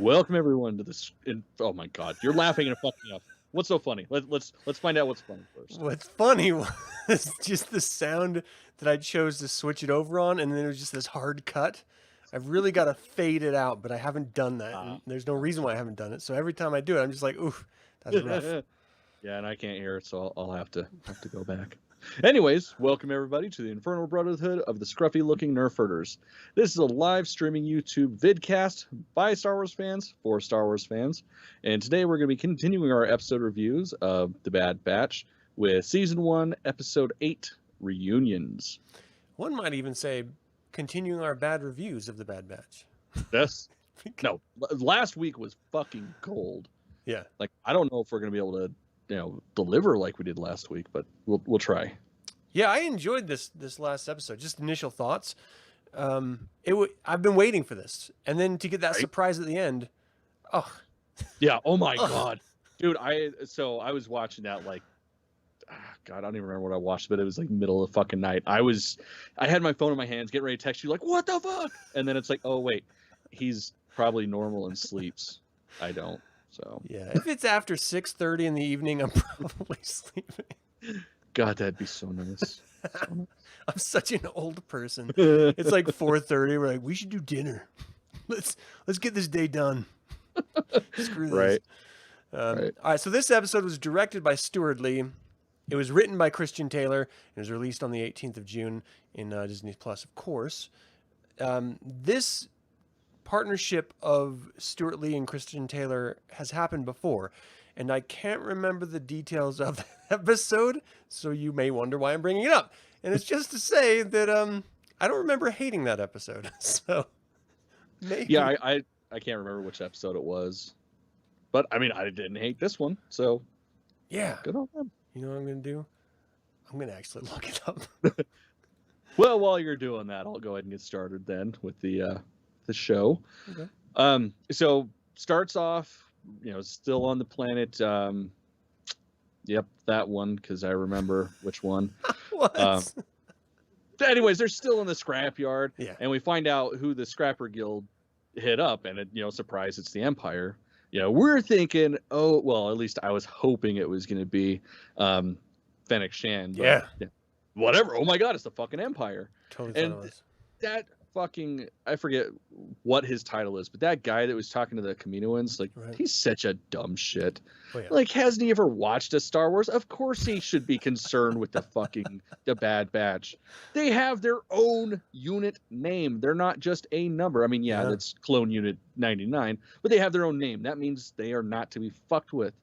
Welcome everyone to this. Oh my God, you're laughing and fucking up. What's so funny? Let's find out what's funny first. What's funny was just the sound that I chose to switch it over on, and then it was just this hard cut. I've really got to fade it out, but I haven't done that. And there's no reason why I haven't done it. So every time I do it, I'm just like, oof, that's rough. Yeah, and I can't hear it, so I'll have to go back. Anyways, welcome everybody to the Infernal Brotherhood of the Scruffy Looking Nerf Herders. This is a live streaming YouTube vidcast by Star Wars fans for Star Wars fans. And today we're going to be continuing our episode reviews of The Bad Batch with Season 1, Episode 8, Reunions. One might even say continuing our bad reviews of The Bad Batch. Yes. No, last week was fucking gold. Yeah. Like, I don't know if we're going to be able to deliver like we did last week, but we'll try. Yeah, I enjoyed this last episode. Just initial thoughts. I've been waiting for this, and then to get that surprise at the end. Oh, yeah. Oh my God, dude. I was watching that like, God, I don't even remember what I watched, but it was like middle of the fucking night. I had my phone in my hands, getting ready to text you like, what the fuck? And then it's like, oh wait, he's probably normal and sleeps. I don't. So yeah, if it's after 6:30 in the evening, I'm probably sleeping. God, that'd be so nice. I'm such an old person. It's like 4:30. We're like, we should do dinner. Let's get this day done. Screw this. Right. All right. So this episode was directed by Stuart Lee. It was written by Christian Taylor. It was released on the 18th of June in Disney Plus, of course. This partnership of Stuart Lee and Christian Taylor has happened before, and I can't remember the details of the episode, so you may wonder why I'm bringing it up. And it's just to say that I don't remember hating that episode. So maybe. Yeah, I can't remember which episode it was, but I mean, I didn't hate this one, so yeah, good on them. You know what I'm gonna do? I'm gonna actually look it up. Well, while you're doing that, I'll go ahead and get started then with the show. Okay. So starts off, still on the planet. Yep, that one, because I remember which one. What? Anyways, they're still in the scrapyard, yeah. And we find out who the Scrapper Guild hit up, and surprise, it's the Empire. We're thinking, oh, well, at least I was hoping it was going to be Fennec Shan. But, yeah. Whatever. Oh my God, it's the fucking Empire. Totally. And that fucking, I forget what his title is, but that guy that was talking to the Kaminoans, like, he's such a dumb shit. Oh, yeah. Like, hasn't he ever watched a Star Wars? Of course he should be concerned with the Bad Batch. They have their own unit name. They're not just a number. I mean, yeah, that's Clone Unit 99, but they have their own name. That means they are not to be fucked with.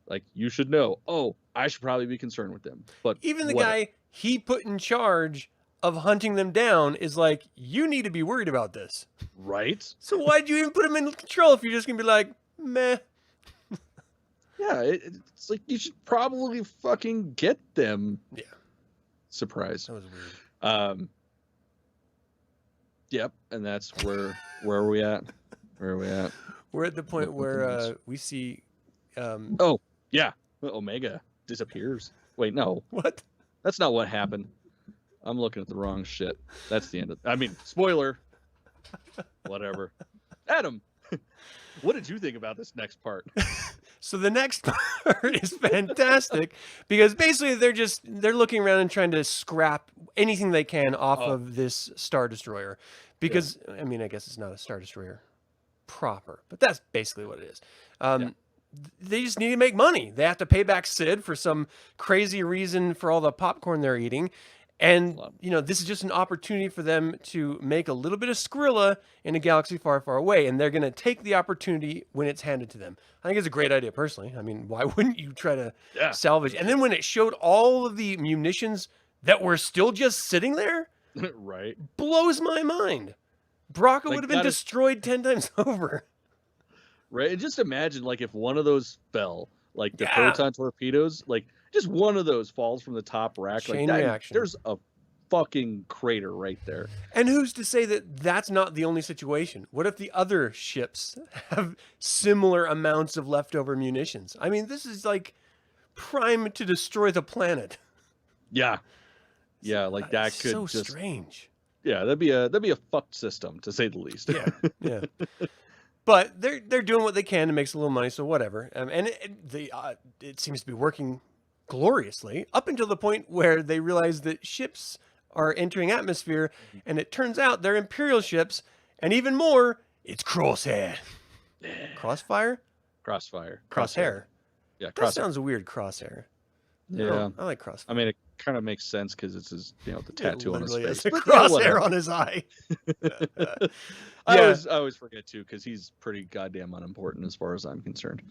Like, you should know, oh, I should probably be concerned with them. But even the guy he put in charge of hunting them down is like, you need to be worried about this. Right? So why'd you even put him in control if you're just going to be like, meh? Yeah, it's like, you should probably fucking get them. Yeah. Surprise. That was weird. Yep, and that's where are we at? Where are we at? We're at the point where we see... oh, yeah. Omega disappears. Wait, no. What? That's not what happened. I'm looking at the wrong shit. That's the end of... I mean, spoiler. Whatever. Adam, what did you think about this next part? So the next part is fantastic because basically they're looking around and trying to scrap anything they can off of this Star Destroyer. Because, I mean, I guess it's not a Star Destroyer proper, but that's basically what it is. They just need to make money. They have to pay back Sid for some crazy reason for all the popcorn they're eating. And, this is just an opportunity for them to make a little bit of Skrilla in a galaxy far, far away. And they're going to take the opportunity when it's handed to them. I think it's a great idea, personally. I mean, why wouldn't you try to salvage? And then when it showed all of the munitions that were still just sitting there, right, blows my mind. Braca would have been destroyed 10 times over. Right, and just imagine, like, if one of those fell, like the proton torpedoes, like, just one of those falls from the top rack. Chain like that, reaction. There's a fucking crater right there. And who's to say that that's not the only situation? What if the other ships have similar amounts of leftover munitions? I mean, this is like prime to destroy the planet. Yeah. Yeah, like that could so just... strange. Yeah, that'd be a fucked system, to say the least. Yeah. But they're doing what they can to make some little money, so whatever. And it seems to be working gloriously up until the point where they realize that ships are entering atmosphere, and it turns out they're Imperial ships, and even more, it's Crosshair. Yeah. Crossfire? Crossfire. Crosshair. Yeah, That crosshair. sounds a weird, Crosshair. Yeah. I like Crossfire. I mean, it kind of makes sense because it's his, the tattoo on his face. A But crosshair on his eye. I always forget too because he's pretty goddamn unimportant as far as I'm concerned.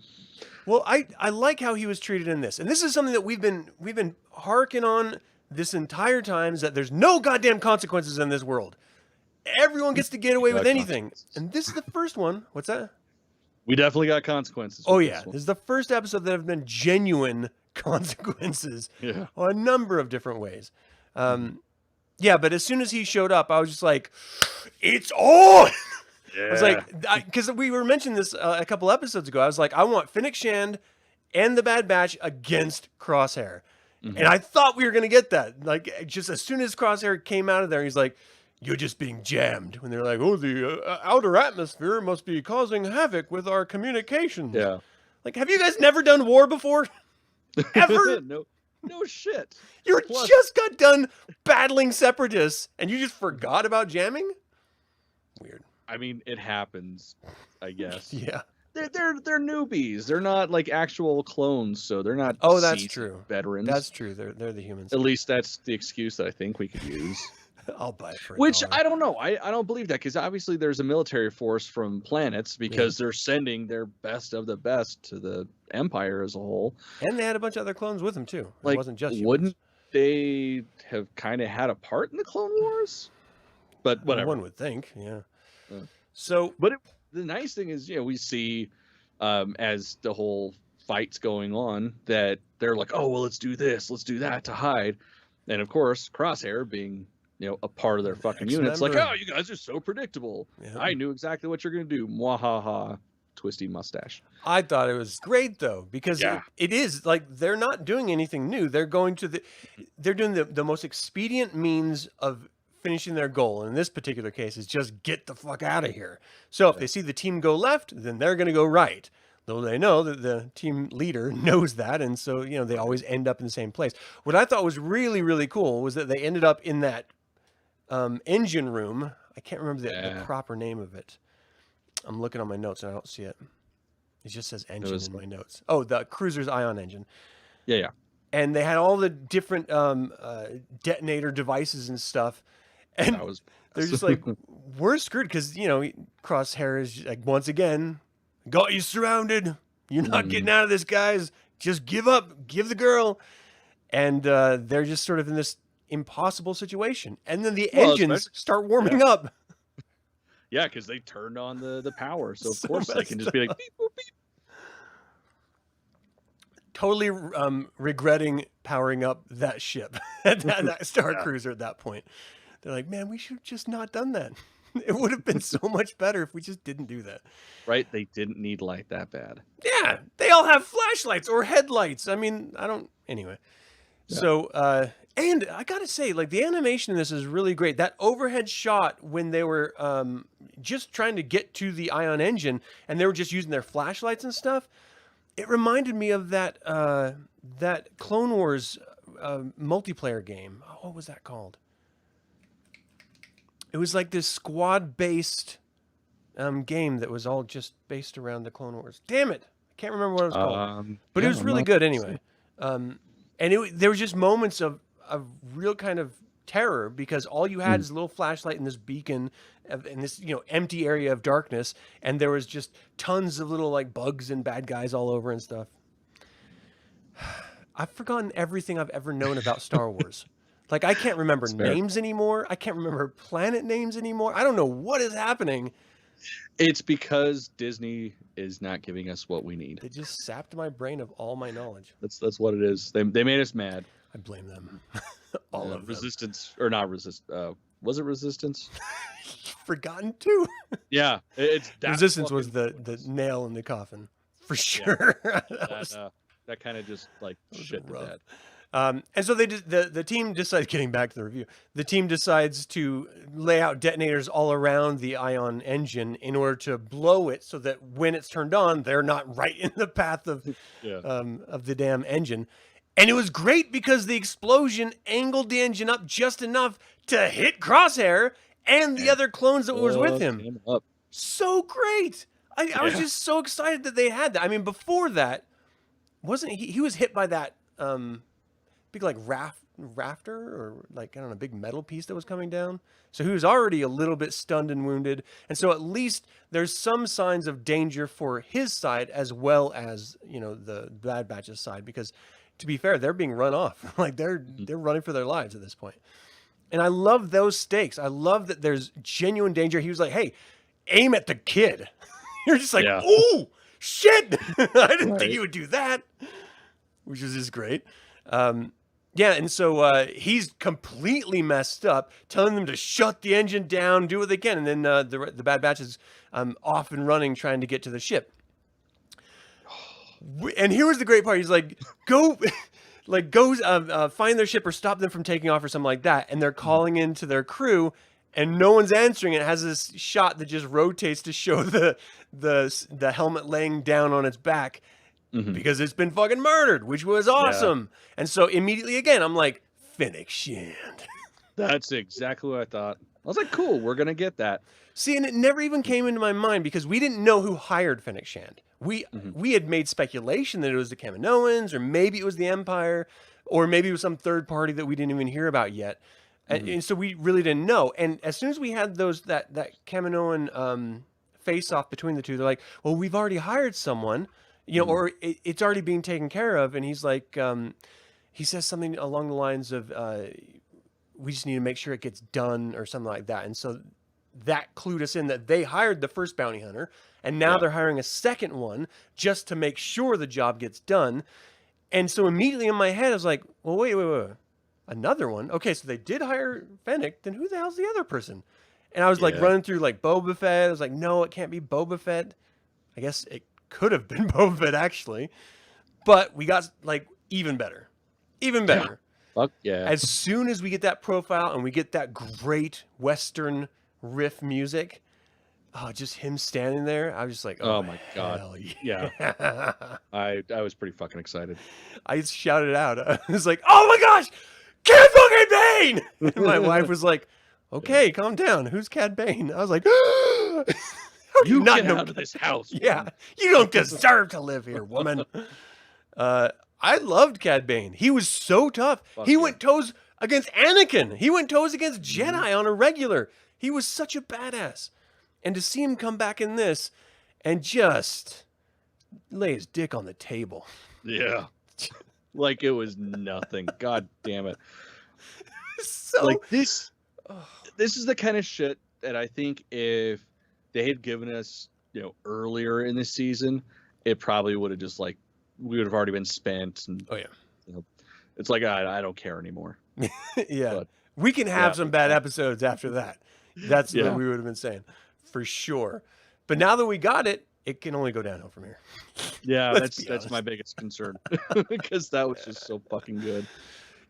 Well, I like how he was treated in this, and this is something that we've been harking on this entire time, is that there's no goddamn consequences in this world. Everyone gets to get away with anything, and this is the first one. What's that? We definitely got consequences. Oh yeah, this is the first episode that have been genuine consequences. Yeah. On a number of different ways. Yeah, but as soon as he showed up, I was just like, it's on! Yeah. I was like, because we were mentioning this a couple episodes ago. I was like, I want Finnick Shand and the Bad Batch against Crosshair. Mm-hmm. And I thought we were going to get that. Like, just as soon as Crosshair came out of there, he's like, you're just being jammed. When they're like, oh, the outer atmosphere must be causing havoc with our communications. Yeah. Like, have you guys never done war before? Ever? No shit. You just got done battling separatists, and you just forgot about jamming? Weird. I mean, it happens, I guess. Yeah. They're newbies. They're not like actual clones, so they're not. Oh, that's true. Veterans. That's true. They're the humans. At least that's the excuse that I think we could use. I'll buy it for Which $1. I don't know. I don't believe that because obviously there's a military force from planets because they're sending their best of the best to the Empire as a whole. And they had a bunch of other clones with them too. Like, It wasn't just humans. wouldn't they have kind of had a part in the Clone Wars? But whatever. One would think, yeah. Yeah. So, But the nice thing is, we see as the whole fight's going on that they're like, oh, well, let's do this, let's do that to hide. And of course, Crosshair being, a part of their fucking units, like, oh, you guys are so predictable. Yeah. I knew exactly what you're going to do. Mwahaha, twisty mustache. I thought it was great though, because it is like they're not doing anything new. They're going to they're doing the most expedient means of finishing their goal. And in this particular case, is just get the fuck out of here. So if they see the team go left, then they're going to go right. Though they know that the team leader knows that, and so they always end up in the same place. What I thought was really, really cool was that they ended up in that engine room. I can't remember the proper name of it. I'm looking on my notes and I don't see it. It just says engine in my notes. Oh, the cruiser's ion engine. Yeah. And they had all the different detonator devices and stuff. And they're just like, we're screwed because, Crosshair is like, once again, got you surrounded. You're not getting out of this, guys. Just give up. Give the girl. And they're just sort of in this impossible situation. And then the engines start warming up. Yeah, because they turned on the power. So, of course, they can just be like, beep, boop, beep. Totally regretting powering up that ship, that Star Cruiser at that point. They're like, man, we should have just not done that. It would have been so much better if we just didn't do that. Right? They didn't need light that bad. Yeah. They all have flashlights or headlights. I mean, anyway. Yeah. So, and I got to say, like, the animation in this is really great. That overhead shot when they were just trying to get to the ion engine and they were just using their flashlights and stuff. It reminded me of that Clone Wars multiplayer game. Oh, what was that called? It was like this squad-based game that was all just based around the Clone Wars. Damn it! I can't remember what it was called. But it was really good anyway. And there was just moments of real kind of terror because all you had is a little flashlight and this beacon in this empty area of darkness, and there was just tons of little like bugs and bad guys all over and stuff. I've forgotten everything I've ever known about Star Wars. Like, I can't remember names anymore. I can't remember planet names anymore. I don't know what is happening. It's because Disney is not giving us what we need. They just sapped my brain of all my knowledge. That's what it is. They made us mad. I blame them. All of Resistance them. Or not resist. Was it Resistance? Forgotten too. Yeah, Resistance was the nail in the coffin for sure. That kind of just like shit to that. And so the team decides, getting back to the review, the team decides to lay out detonators all around the ion engine in order to blow it so that when it's turned on, they're not right in the path of the damn engine. And it was great because the explosion angled the engine up just enough to hit Crosshair and the other clones that was with him. So great. I was just so excited that they had that. I mean, before that, wasn't he was hit by that big like rafter or like, I don't know, big metal piece that was coming down. So he was already a little bit stunned and wounded. And so at least there's some signs of danger for his side as well as, you know, the Bad Batch's side, because to be fair, they're being run off. Like they're running for their lives at this point. And I love those stakes. I love that there's genuine danger. He was like, hey, aim at the kid. You're just like, oh, shit. I didn't think you would do that, which is just great. And so he's completely messed up, telling them to shut the engine down, do what they can. And then the Bad Batch is off and running, trying to get to the ship. And here was the great part. He's like, go find their ship or stop them from taking off or something like that. And they're calling into their crew, and no one's answering. It has this shot that just rotates to show the helmet laying down on its back. Because it's been fucking murdered, which was awesome. Yeah. And so immediately again, I'm like, Fennec Shand. That's exactly what I thought. I was like, cool, we're going to get that. See, and it never even came into my mind because we didn't know who hired Fennec Shand. We had made speculation that it was the Kaminoans, or maybe it was the Empire, or maybe it was some third party that we didn't even hear about yet. And so we really didn't know. And as soon as we had that Kaminoan face-off between the two, they're like, well, we've already hired someone. You know, or it's already being taken care of. And he's like, he says something along the lines of, we just need to make sure it gets done or something like that. And so that clued us in that they hired the first bounty hunter, and now they're hiring a second one just to make sure the job gets done. And so immediately in my head, I was like, well, wait. Another one? Okay, so they did hire Fennec, then who the hell's the other person? And I was like running through like Boba Fett. I was like, no, it can't be Boba Fett. I guess it could have been Boba Fett actually, but we got like even better. Fuck yeah. As soon as we get that profile and we get that great Western riff music, just him standing there, I was just like, oh my god, yeah. I was pretty fucking excited. I shouted out, I was like, oh my gosh, Cad fucking Bane! And my wife was like, okay, calm down. Who's Cad Bane? I was like, you not get out of this house. Yeah, you don't deserve to live here, woman. I loved Cad Bane. He was so tough. He went toes against Anakin. He went toes against Jedi on a regular. He was such a badass. And to see him come back in this and just lay his dick on the table. Yeah. Like it was nothing. God damn it. So like this is the kind of shit that I think if they had given us, you know, earlier in the season, it probably would have just like, we would have already been spent. And, you know, it's like, I don't care anymore. Yeah. But, we can have some bad episodes after that. That's what we would have been saying for sure. But now that we got it, it can only go downhill from here. Yeah, that's my biggest concern because that was just so fucking good.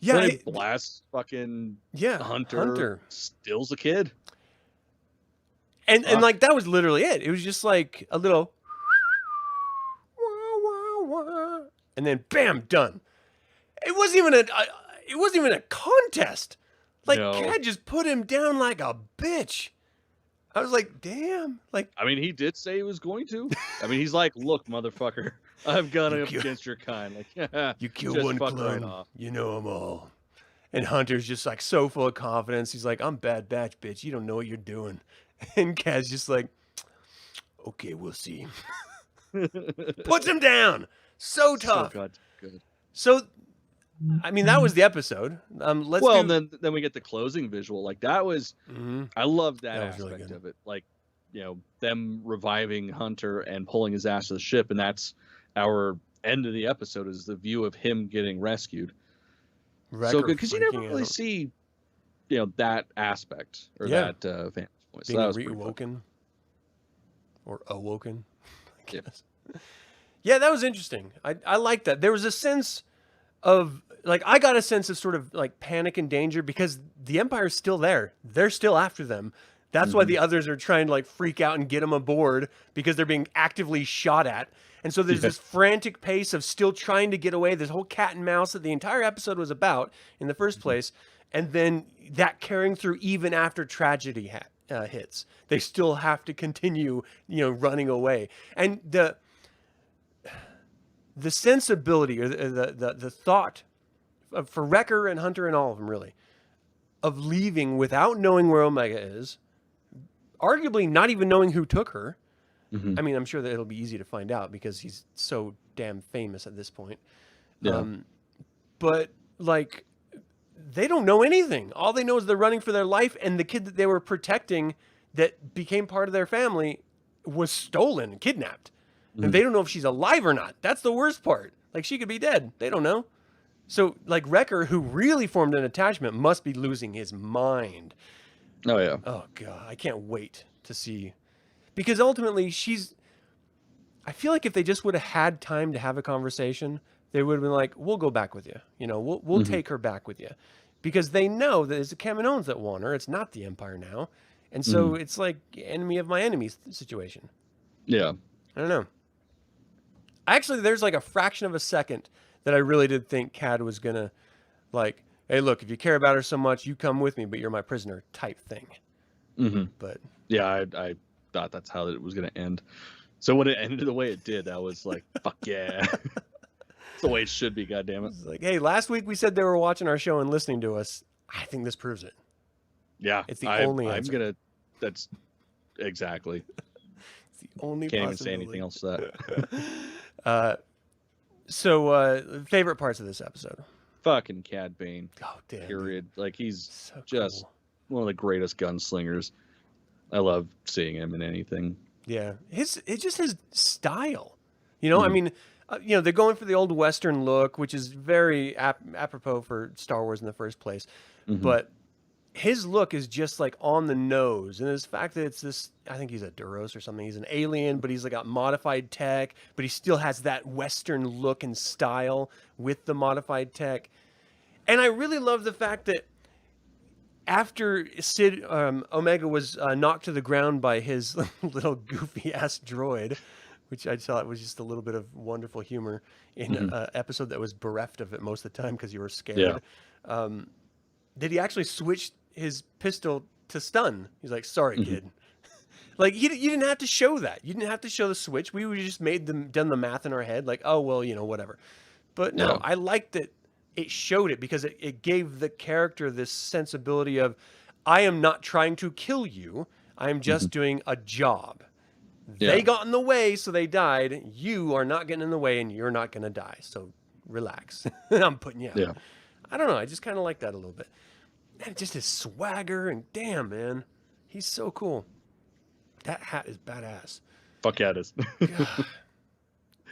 Yeah, then it blasts fucking Hunter steals a kid, and like that was literally it. It was just like a little, and then bam, done. It wasn't even a contest. Like Cad just put him down like a bitch. I was like, damn. Like, I mean, he did say he was going to. I mean, he's like, look, motherfucker, I've gone up against your kind. Like, you kill one clone, right, you know them all. And Hunter's just like so full of confidence. He's like, I'm Bad Batch, bitch. You don't know what you're doing. And Cad's just like, okay, we'll see. Puts him down. So tough. So good. So, I mean, that was the episode. Then we get the closing visual. Like that was, I love that aspect really of it. Like, you know, them reviving Hunter and pulling his ass to the ship, and that's our end of the episode is the view of him getting rescued. So good because you never really see, you know, that aspect or that vantage point. So being that was reawoken or awoken. I guess. Yeah, that was interesting. I like that. There was a sense of like I got a sense of sort of like panic and danger because the Empire's still there. They're still after them. That's why the others are trying to like freak out and get them aboard because they're being actively shot at. And so there's this frantic pace of still trying to get away. This whole cat and mouse that the entire episode was about in the first place. And then that carrying through even after tragedy hits. They still have to continue, running away. And the sensibility or the thought for Wrecker and Hunter and all of them really of leaving without knowing where Omega is, arguably not even knowing who took her. I mean, I'm sure that it'll be easy to find out because he's so damn famous at this point. Yeah. But like, they don't know anything. All they know is they're running for their life, and the kid that they were protecting that became part of their family was stolen, kidnapped. And they don't know if she's alive or not. That's the worst part. Like, she could be dead. They don't know. So, like, Wrecker, who really formed an attachment, must be losing his mind. Oh, yeah. Oh, God. I can't wait to see. Because ultimately, I feel like if they just would have had time to have a conversation, they would have been like, we'll go back with you. We'll take her back with you. Because they know that it's the Kaminoans that want her. It's not the Empire now. And so it's like enemy of my enemy situation. Yeah. I don't know. Actually, there's like a fraction of a second that I really did think Cad was going to like, hey, look, if you care about her so much, you come with me, but you're my prisoner type thing. But yeah, I thought that's how it was going to end. So when it ended the way it did, I was like, fuck yeah. It's the way it should be, goddammit. It's like, hey, last week we said they were watching our show and listening to us. I think this proves it. Yeah. It's the only answer. That's exactly. It's the only Can't even say anything else to that. So favorite parts of this episode? Fucking Cad Bane. Oh, damn. Period. Dude. Like, he's So just cool. one of the greatest gunslingers. I love seeing him in anything. Yeah. It's just his style. I mean, they're going for the old Western look, which is very apropos for Star Wars in the first place. But his look is just like on the nose. And his fact that it's this, I think he's a Duros or something. He's an alien, but he's like got modified tech, but he still has that Western look and style with the modified tech. And I really love the fact that after Omega was knocked to the ground by his little goofy ass droid, which I thought was just a little bit of wonderful humor in an episode that was bereft of it most of the time because you were scared. Yeah. Did he actually switch his pistol to stun? He's like, sorry, kid. Like, you didn't have to show that. You didn't have to show the switch. We just done the math in our head. Like, oh, well, whatever. But no, I liked that it showed it because it gave the character this sensibility of, I am not trying to kill you. I am just doing a job. They got in the way, so they died. You are not getting in the way, and you're not going to die. So relax. I'm putting you out. Yeah. I don't know. I just kind of like that a little bit. And just his swagger, and damn, man. He's so cool. That hat is badass. Fuck yeah, it is.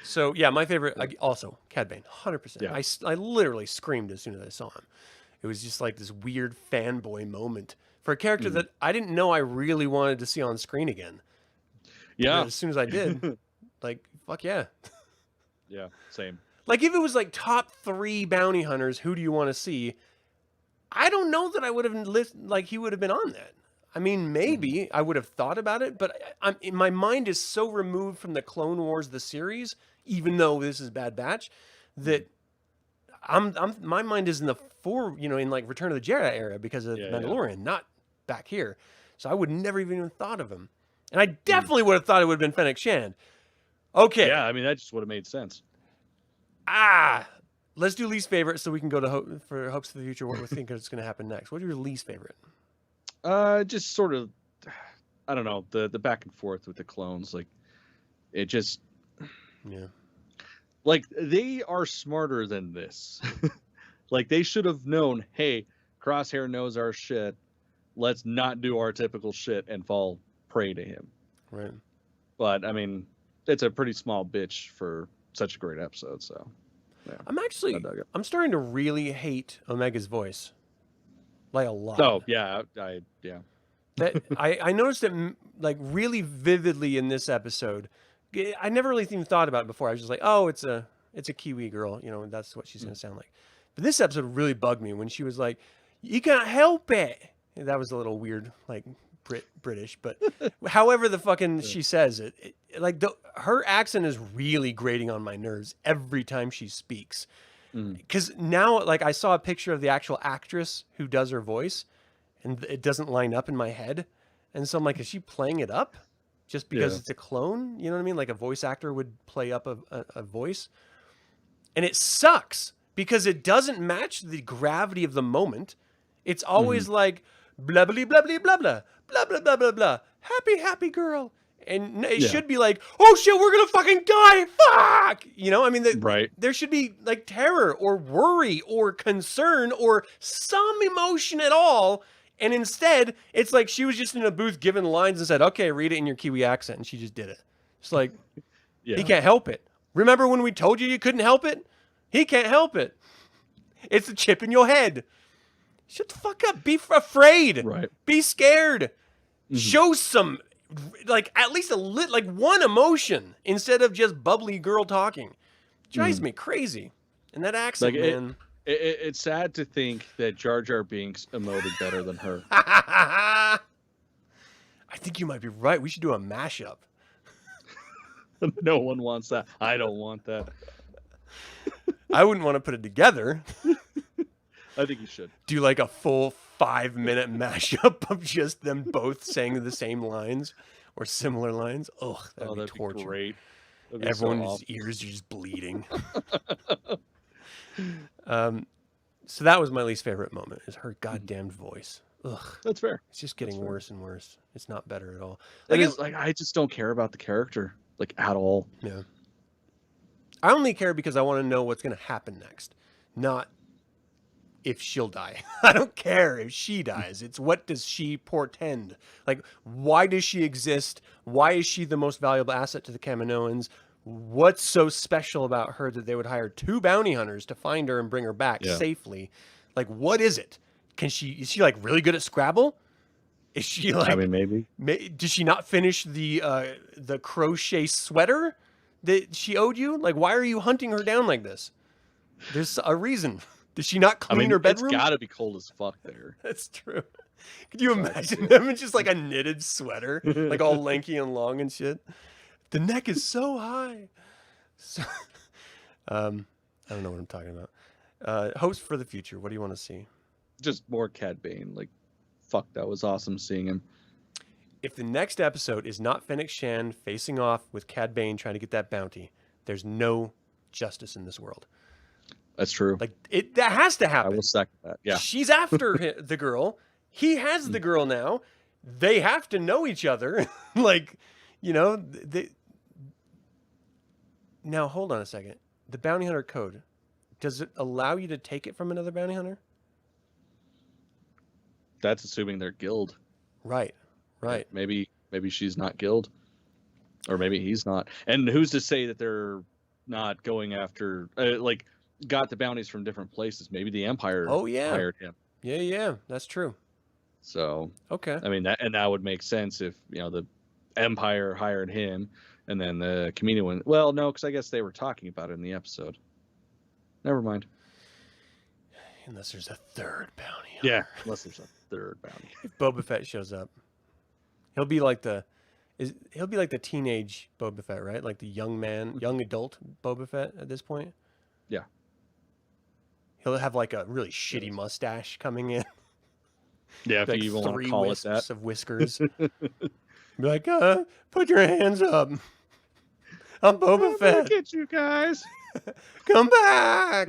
So, yeah, my favorite, also, Cad Bane, 100%. Yeah. I literally screamed as soon as I saw him. It was just like this weird fanboy moment for a character that I didn't know I really wanted to see on screen again. Yeah. But as soon as I did, like, fuck yeah. Yeah, same. Like, if it was like top 3 bounty hunters, who do you want to see? I don't know that I would have he would have been on that. I mean, maybe I would have thought about it, but my mind is so removed from the Clone Wars, the series, even though this is Bad Batch, that my mind is in in like Return of the Jedi era because of Mandalorian, not back here. So I would never even thought of him. And I definitely would have thought it would have been Fennec Shand. Okay. Yeah, I mean, that just would have made sense. Let's do least favorite so we can go to for hopes for the future. What we think is going to happen next. What are your least favorite? Just sort of, I don't know, the back and forth with the clones. Like, it just, like, they are smarter than this. Like, they should have known, hey, Crosshair knows our shit. Let's not do our typical shit and fall prey to him. Right. But I mean, it's a pretty small bitch for such a great episode. So, yeah. I'm starting to really hate Omega's voice, like a lot. Oh yeah, That I noticed it like really vividly in this episode. I never really even thought about it before. I was just like, oh, it's a Kiwi girl, that's what she's gonna sound like. But this episode really bugged me when she was like, "You can't help it." That was a little weird, like British, but however the fucking she says it, like her accent is really grating on my nerves every time she speaks. Because now, like, I saw a picture of the actual actress who does her voice, and it doesn't line up in my head, and so I'm like, is she playing it up just because it's a clone? You know what I mean? Like a voice actor would play up a voice, and it sucks because it doesn't match the gravity of the moment. It's always like blah blah blah blah blah blah blah blah blah blah blah. Happy girl. And it should be like, oh shit, we're gonna fucking die. Fuck. You know, I mean, there should be like terror or worry or concern or some emotion at all. And instead, it's like she was just in a booth giving lines and said, okay, read it in your Kiwi accent. And she just did it. It's like, he can't help it. Remember when we told you couldn't help it? He can't help it. It's a chip in your head. Shut the fuck up. Be afraid. Right. Be scared. Show some, like, at least like one emotion instead of just bubbly girl talking. Drives me crazy. And that accent, like man. It's sad to think that Jar Jar Binks emoted better than her. I think you might be right. We should do a mashup. No one wants that. I don't want that. I wouldn't want to put it together. I think you should. Do like a full 5-minute mashup of just them both saying the same lines or similar lines. Ugh, that'd be torture. Be great. Everyone's ears are just bleeding. So that was my least favorite moment, is her goddamned voice. Ugh. That's fair. It's just getting worse and worse. It's not better at all. I just don't care about the character, like, at all. Yeah. I only care because I want to know what's going to happen next, not if she'll die. I don't care if she dies. It's what does she portend? Like, why does she exist? Why is she the most valuable asset to the Kaminoans? What's so special about her that they would hire 2 bounty hunters to find her and bring her back safely? Like, what is it? Is she like really good at Scrabble? Is she like, I mean, maybe. Did she not finish the crochet sweater that she owed you? Like, why are you hunting her down like this? There's a reason. Did she not clean her bedroom? It's gotta be cold as fuck there. That's true. Could you imagine them in just like a knitted sweater, like all lanky and long and shit? The neck is so high. So, I don't know what I'm talking about. Hopes for the future. What do you want to see? Just more Cad Bane. Like, fuck, that was awesome seeing him. If the next episode is not Fennec Shand facing off with Cad Bane trying to get that bounty, there's no justice in this world. That's true. Like, that has to happen. I will second that. Yeah. She's after the girl. He has the girl now. They have to know each other. Like, you know, now hold on a second. The bounty hunter code, does it allow you to take it from another bounty hunter? That's assuming they're guild. Right. Maybe she's not guild, or maybe he's not. And who's to say that they're not going after, got the bounties from different places? Maybe the Empire hired him. Yeah, that's true. So, okay. I mean, that would make sense if, the Empire hired him, and then the Kaminoan. Well, no, because I guess they were talking about it in the episode. Never mind. Unless there's a third bounty hunter. Yeah, unless there's a third bounty. If Boba Fett shows up, he'll be like the teenage Boba Fett, right? Like the young adult Boba Fett at this point. Yeah. He'll have like a really shitty mustache coming in. Yeah, if like you even want to call it that. Of whiskers. Be like, put your hands up. I'm Boba Fett. Look at you guys. Come back.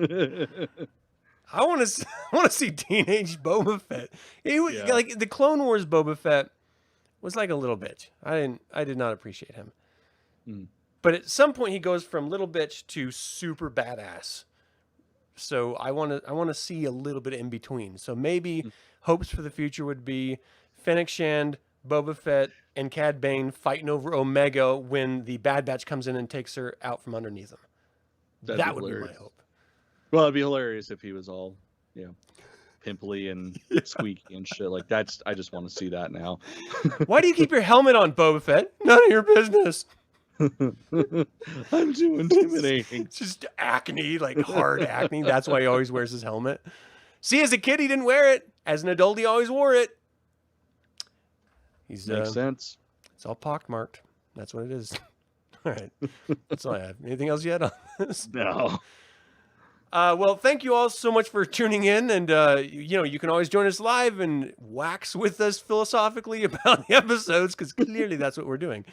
I want to see teenage Boba Fett. He was like the Clone Wars Boba Fett was like a little bitch. I did not appreciate him. But at some point he goes from little bitch to super badass. So I want to see a little bit in between. So maybe hopes for the future would be Fennec Shand, Boba Fett, and Cad Bane fighting over Omega when the Bad Batch comes in and takes her out from underneath them. That would be my hope. Well, it'd be hilarious if he was all, pimply and squeaky and shit. Like, I just want to see that now. Why do you keep your helmet on, Boba Fett? None of your business. I'm too intimidating. It's just acne, like hard acne. That's why he always wears his helmet. See, as a kid, he didn't wear it. As an adult, he always wore it. Makes sense. It's all pockmarked. That's what it is. All right. That's all I have. Anything else you had on this? No. Well, thank you all so much for tuning in. And, you can always join us live and wax with us philosophically about the episodes, because clearly that's what we're doing.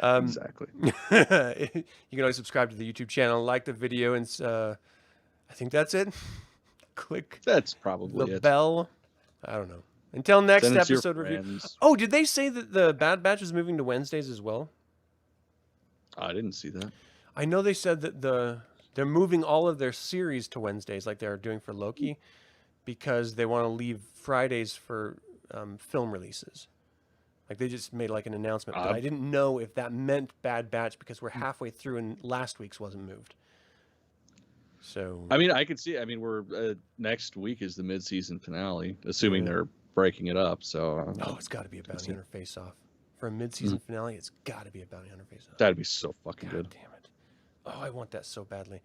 Exactly. You can always subscribe to the YouTube channel, like the video, and I think that's it. Click That's probably the it. bell. I don't know. Until next Send it to your episode review. friends. Oh, did they say that the Bad Batch is moving to Wednesdays as well? I didn't see that. I know they said that they're moving all of their series to Wednesdays, like they're doing for Loki, because they want to leave Fridays for film releases. Like they just made like an announcement, but I didn't know if that meant Bad Batch, because we're halfway through and last week's wasn't moved. So I mean, I could see. I mean, we're next week is the mid-season finale, assuming they're breaking it up. So it's got to be a bounty hunter face-off for a mid-season finale. It's got to be a bounty hunter face-off. That'd be so fucking God good. Damn it! Oh, I want that so badly.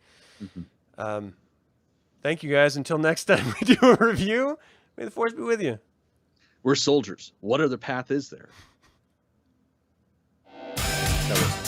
Thank you guys. Until next time we do a review. May the force be with you. We're soldiers. What other path is there? That was